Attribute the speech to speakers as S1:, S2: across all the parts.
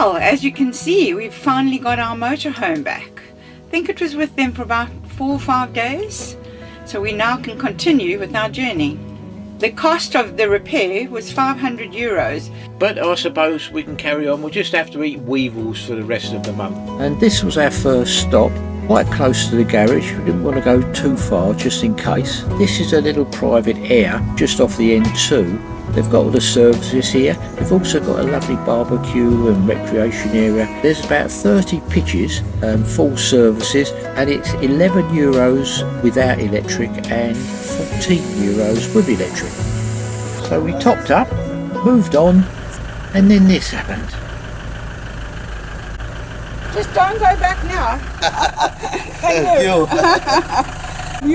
S1: Well, as you can see, we've finally got our motorhome back. I think it was with them for about 4 or 5 days, so we now can continue with our journey. The cost of the repair was €500.
S2: But I suppose we can carry on. We'll just have to eat weevils for the rest of the month.
S3: And this was our first stop, quite close to the garage. We didn't want to go too far just in case. This is a little private area just off the N2. They've got all the services here. They've also got a lovely barbecue and recreation area. There's about 30 pitches, full services, and it's €11 without electric and €14 with electric. So we topped up, moved on, and then this happened.
S1: Just don't go back now.
S2: Thank you.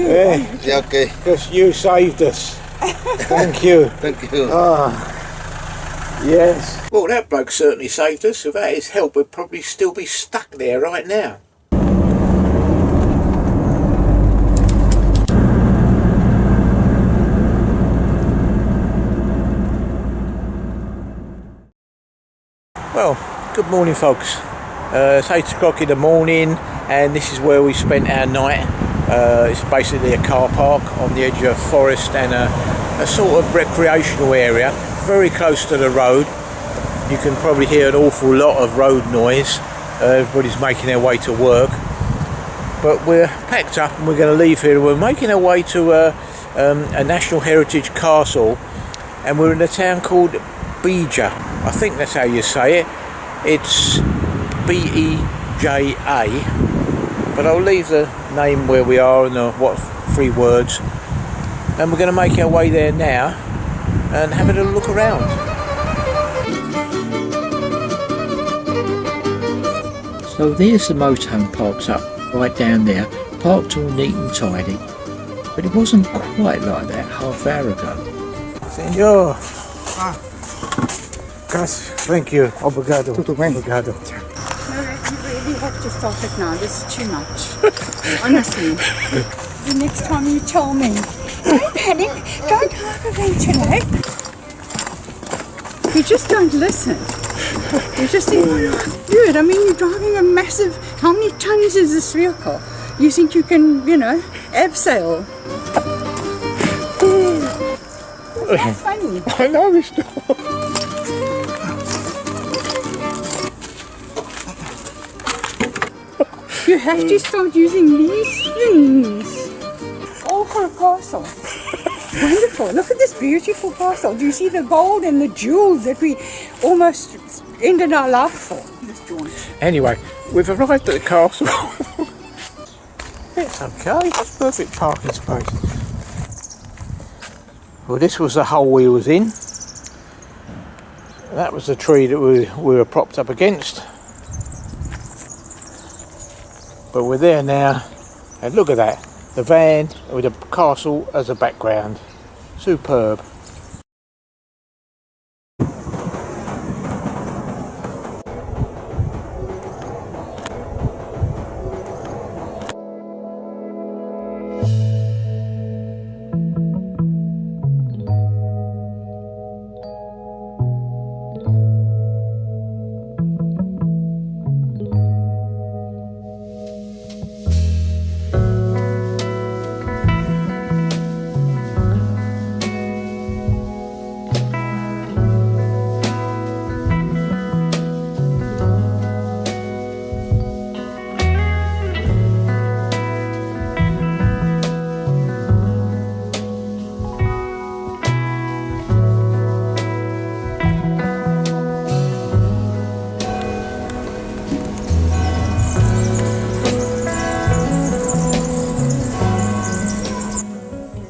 S4: Yeah, okay.
S2: Because you saved us. Thank you.
S4: Thank you.
S2: Yes. Well, that bloke certainly saved us. Without his help, we'd probably still be stuck there right now. Well, good morning, folks. It's 8 o'clock in the morning, and this is where we spent our night. It's basically a car park on the edge of a forest and a sort of recreational area, very close to the road. You can probably hear an awful lot of road noise. Everybody's making their way to work. But we're packed up and we're going to leave here. We're making our way to a National Heritage Castle, and we're in a town called Beja. I think that's how you say it. It's B-E-J-A, but I'll leave the name where we are and the 3 words, and we're going to make our way there now and have a little look around.
S3: So there's the motorhome parks up right down there, parked all neat and tidy, but it wasn't quite like that half hour ago.
S2: Senor. Thank you. Obrigado.
S4: Tudo bem?
S2: Obrigado.
S1: No, you really have to stop it now. This is too much. Honestly. The next time you tell me, don't panic, don't hyperventilate. You just don't listen. You just think, dude, I mean, you're driving a massive, how many tons is this vehicle? You think you can, abseil? That's funny.
S2: I know it's not.
S1: You have to start using these things. All for a castle. Wonderful. Look at this beautiful castle. Do you see the gold and the jewels that we almost ended our life for? This jaunt.
S2: Anyway, we've arrived at the castle. It's okay. It's perfect parking space. Well, this was the hole we was in. That was the tree that we were propped up against. But we're there now, and look at that, the van with the castle as a background. Superb.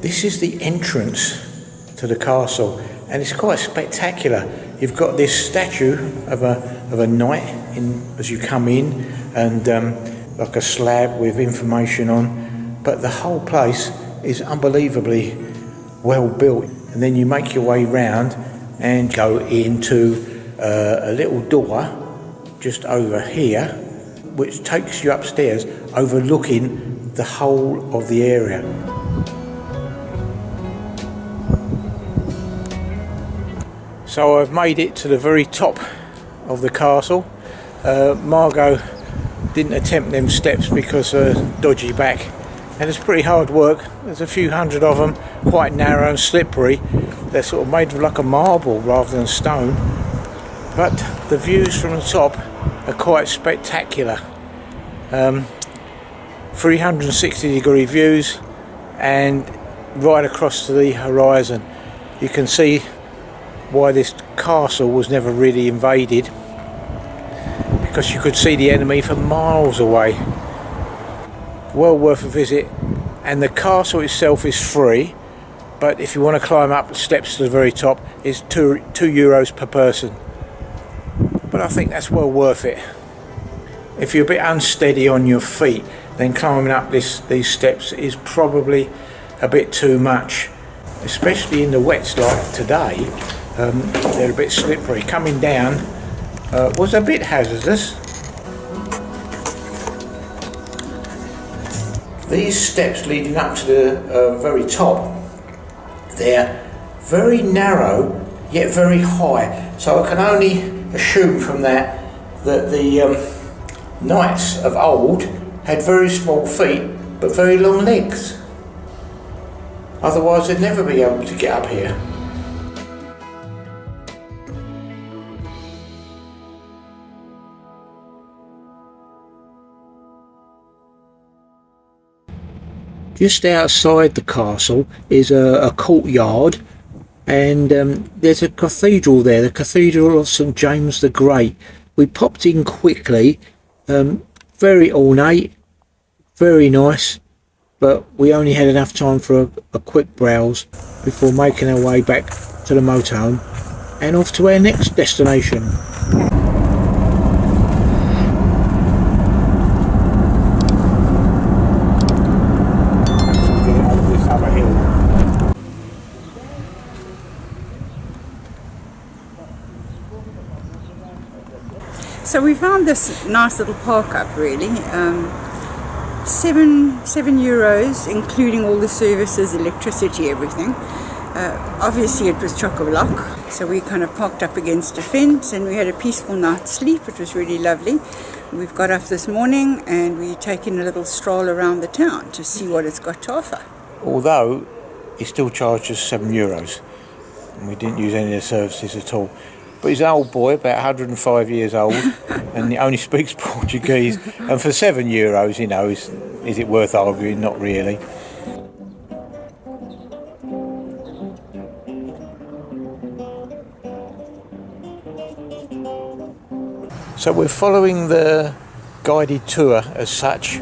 S2: This is the entrance to the castle, and it's quite spectacular. You've got this statue of a knight as you come in, and like a slab with information on, but the whole place is unbelievably well built. And then you make your way round and go into a little door just over here, which takes you upstairs overlooking the whole of the area. So I've made it to the very top of the castle. Margot didn't attempt them steps because of her dodgy back, and it's pretty hard work. There's a few hundred of them, quite narrow and slippery. They're sort of made of like a marble rather than stone, but the views from the top are quite spectacular. 360-degree views, and right across to the horizon. You can see why this castle was never really invaded, because you could see the enemy for miles away. Well worth a visit, and the castle itself is free, but if you want to climb up the steps to the very top, it's €2 per person. But I think that's well worth it. If you're a bit unsteady on your feet, then climbing up these steps is probably a bit too much, especially in the wets like today. They're a bit slippery. Coming down was a bit hazardous. These steps leading up to the very top, they're very narrow yet very high, so I can only assume from that the knights of old had very small feet but very long legs. Otherwise they'd never be able to get up here.
S3: Just outside the castle is a courtyard, and there's a cathedral there, the Cathedral of St James the Great. We popped in quickly, very ornate, very nice, but we only had enough time for a quick browse before making our way back to the motorhome and off to our next destination.
S1: So we found this nice little park up, really. €7, including all the services, electricity, everything. Obviously it was chock-a-block, so we kind of parked up against a fence and we had a peaceful night's sleep. It was really lovely. We've got up this morning and we're taking a little stroll around the town to see what it's got to offer.
S2: Although he still charged us €7, and we didn't use any of the services at all. But he's an old boy, about 105 years old, and he only speaks Portuguese. And for €7, you know, is it worth arguing? Not really. So we're following the guided tour as such.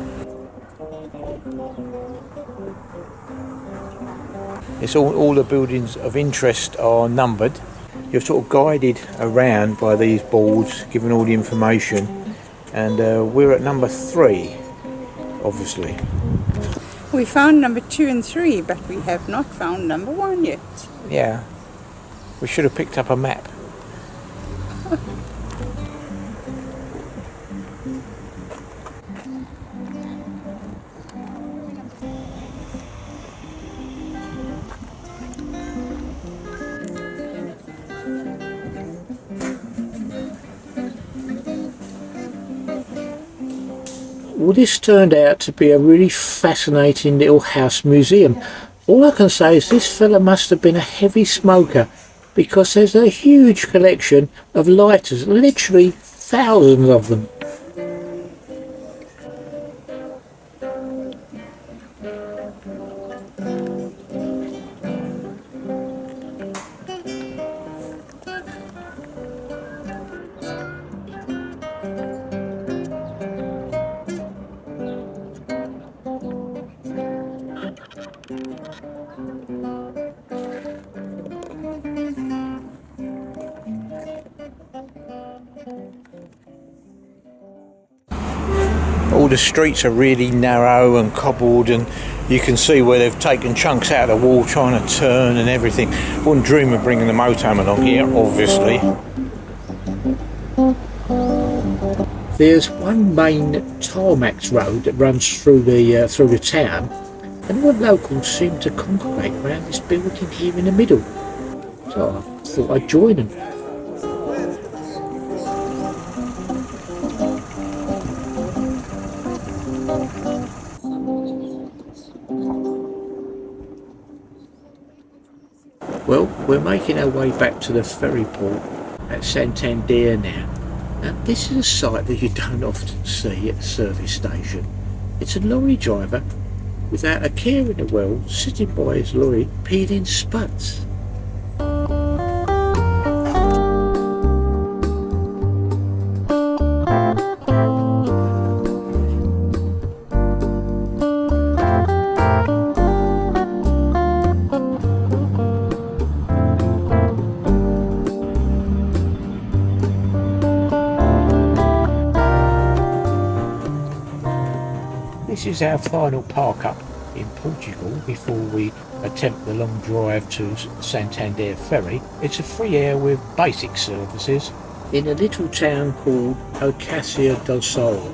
S2: It's all the buildings of interest are numbered. You're sort of guided around by these boards, given all the information, and we're at number 3, obviously.
S1: We found number 2 and 3, but we have not found number 1 yet.
S2: Yeah, we should have picked up a map.
S3: Well, this turned out to be a really fascinating little house museum. All I can say is this fella must have been a heavy smoker, because there's a huge collection of lighters, literally thousands of them.
S2: All the streets are really narrow and cobbled, and you can see where they've taken chunks out of the wall trying to turn and everything. Wouldn't dream of bringing the motorhome along here, obviously.
S3: There's one main tarmac road that runs through the town, and what locals seem to congregate around this building here in the middle. So I thought I'd join them. Well, we're making our way back to the ferry port at Santander now. Now, this is a sight that you don't often see at a service station. It's a lorry driver without a care in the world sitting by his lorry peeling spuds.
S2: This is our final park up in Portugal before we attempt the long drive to Santander ferry. It's a free air with basic services
S3: In a little town called Beja Castle.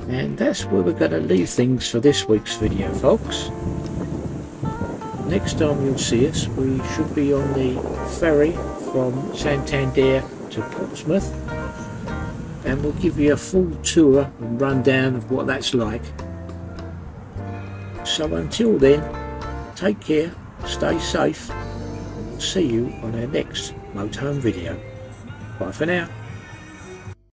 S3: And that's where we're going to leave things for this week's video, folks. Next time you'll see us, we should be on the ferry from Santander to Portsmouth, and we'll give you a full tour and rundown of what that's like. So until then, take care, stay safe, and we'll see you on our next motorhome video. Bye for now.